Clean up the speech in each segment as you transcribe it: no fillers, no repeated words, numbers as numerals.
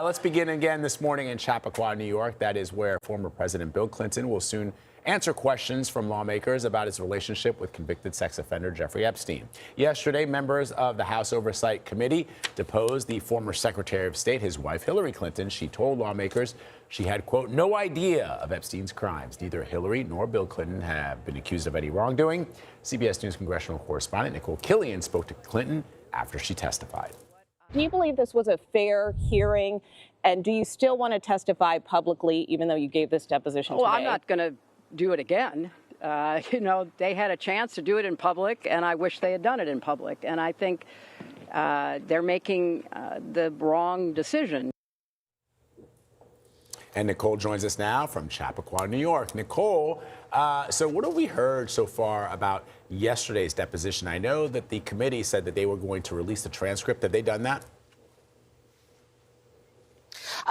Let's begin again this morning in Chappaqua, New York. That is where former President Bill Clinton will soon answer questions from lawmakers about his relationship with convicted sex offender Jeffrey Epstein. Yesterday, members of the House Oversight Committee deposed the former Secretary of State, his wife Hillary Clinton. She told lawmakers she had, quote, no idea of Epstein's crimes. Neither Hillary nor Bill Clinton have been accused of any wrongdoing. CBS News congressional correspondent Nikole Killion spoke to Clinton after she testified. Do you believe this was a fair hearing? And do you still want to testify publicly, even though you gave this deposition today? Well, I'm not going to do it again. They had a chance to do it in public, and I wish they had done it in public. And I think they're making the wrong decision. And Nikole joins us now from Chappaqua, New York. Nikole, so what have we heard so far about yesterday's deposition? I know that the committee said that they were going to release the transcript. Have they done that?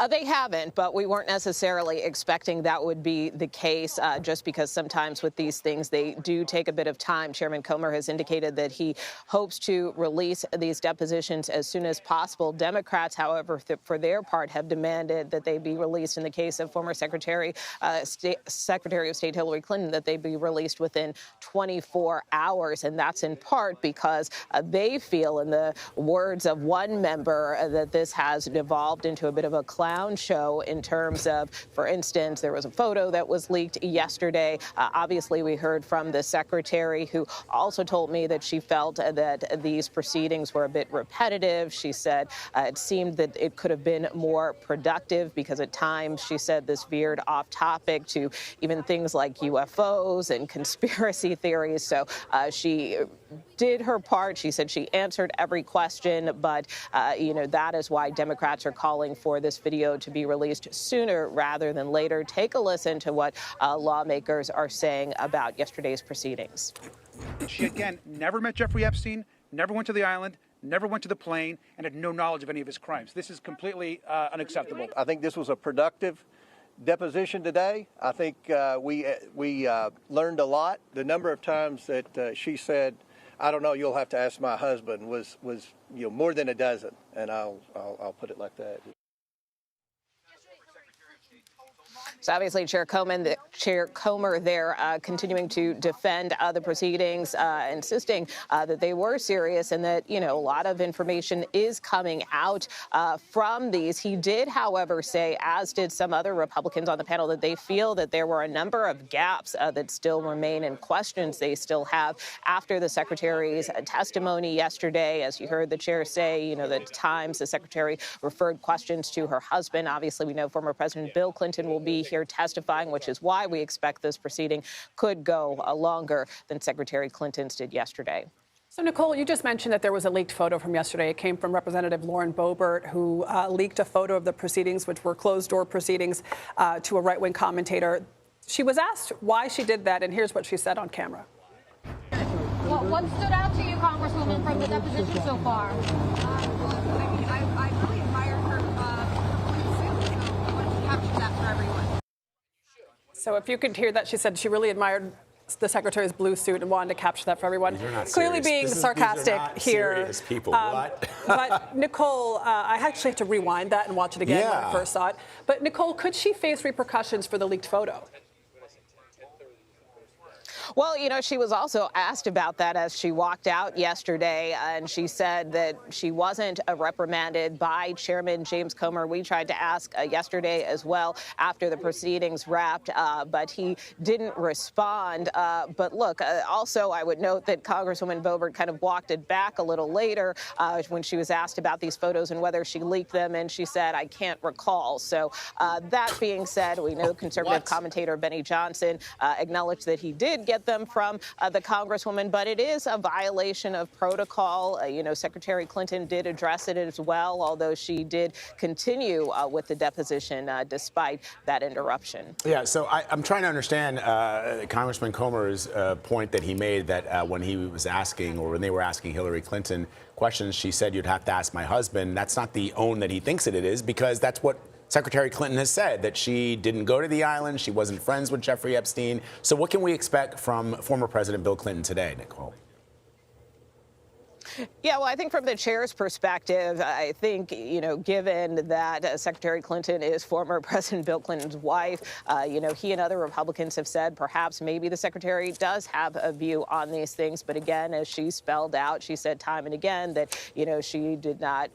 They haven't, but we weren't necessarily expecting that would be the case, just because sometimes with these things, they do take a bit of time. Chairman Comer has indicated that he hopes to release these depositions as soon as possible. Democrats, however, for their part, have demanded that they be released in the case of former Secretary of State Hillary Clinton, that they be released within 24 hours. And that's in part because they feel, in the words of one member, that this has devolved into a bit of a clown show in terms of, for instance, there was a photo that was leaked yesterday. Obviously, we heard from the secretary, who also told me that she felt that these proceedings were a bit repetitive. She said it seemed that it could have been more productive because at times, she said, this veered off topic to even things like UFOs and conspiracy theories. So she did her part. She said she answered every question, but, that is why Democrats are calling for this video to be released sooner rather than later. Take a listen to what lawmakers are saying about yesterday's proceedings. She, again, never met Jeffrey Epstein, never went to the island, never went to the plane, and had no knowledge of any of his crimes. This is completely unacceptable. I think this was a productive deposition today. I think we learned a lot. The number of times that she said, I don't know, you'll have to ask my husband, was more than a dozen, and I'll put it like that. So obviously, Chair Comer there continuing to defend the proceedings, insisting that they were serious and that, a lot of information is coming out from these. He did, however, say, as did some other Republicans on the panel, that they feel that there were a number of gaps that still remain and questions they still have after the secretary's testimony yesterday. As you heard the chair say, that at times the secretary referred questions to her husband. Obviously, we know former President Bill Clinton will be here testifying, which is why we expect this proceeding could go longer than Secretary Clinton's did yesterday. So, Nikole, you just mentioned that there was a leaked photo from yesterday. It came from Representative Boebert, who leaked a photo of the proceedings, which were closed-door proceedings, to a right-wing commentator. She was asked why she did that, and here's what she said on camera. What stood out to you, Congresswoman, from the deposition so far? I really admired her suit, so I wanted to capture that for everyone. So if you could hear that, she said she really admired the secretary's blue suit and wanted to capture that for everyone. Clearly being sarcastic here. Serious people. What? But Nikole, I actually have to rewind that and watch it again when I first saw it. But Nikole, could she face repercussions for the leaked photo? Well, she was also asked about that as she walked out yesterday, and she said that she wasn't reprimanded by Chairman James Comer. We tried to ask yesterday as well after the proceedings wrapped, but he didn't respond. But look, also I would note that Congresswoman Boebert kind of walked it back a little later when she was asked about these photos and whether she leaked them, and she said, I can't recall. So that being said, we know conservative commentator Benny Johnson acknowledged that he did get them from the Congresswoman, but it is a violation of protocol. Secretary Clinton did address it as well, although she did continue with the deposition despite that interruption. Yeah, so I'm trying to understand Congressman Comer's point that he made that when he was asking, or when they were asking Hillary Clinton questions, she said, you'd have to ask my husband. That's not the own that he thinks it is, because that's what Secretary Clinton has said, that she didn't go to the island, she wasn't friends with Jeffrey Epstein. So what can we expect from former President Bill Clinton today, Nikole? Yeah, well, I think from the chair's perspective, I think, given that Secretary Clinton is former President Bill Clinton's wife, he and other Republicans have said perhaps maybe the secretary does have a view on these things. But again, as she spelled out, she said time and again that, she did not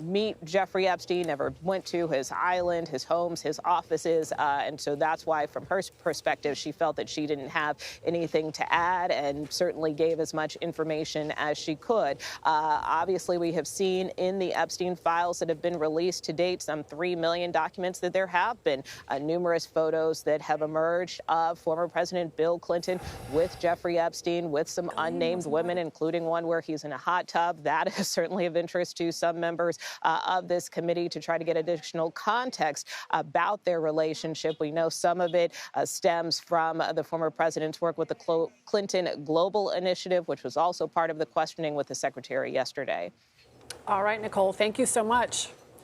meet Jeffrey Epstein, never went to his island, his homes, his offices. And so that's why, from her perspective, she felt that she didn't have anything to add and certainly gave as much information as she could. Obviously, we have seen in the Epstein files that have been released to date, some 3 million documents, that there have been numerous photos that have emerged of former President Bill Clinton with Jeffrey Epstein, with some unnamed women, including one where he's in a hot tub. That is certainly of interest to some members of this committee to try to get additional context about their relationship. We know some of it stems from the former president's work with the Clinton Global Initiative, which was also part of the questioning with the secretary yesterday. All right, Nikole, thank you so much.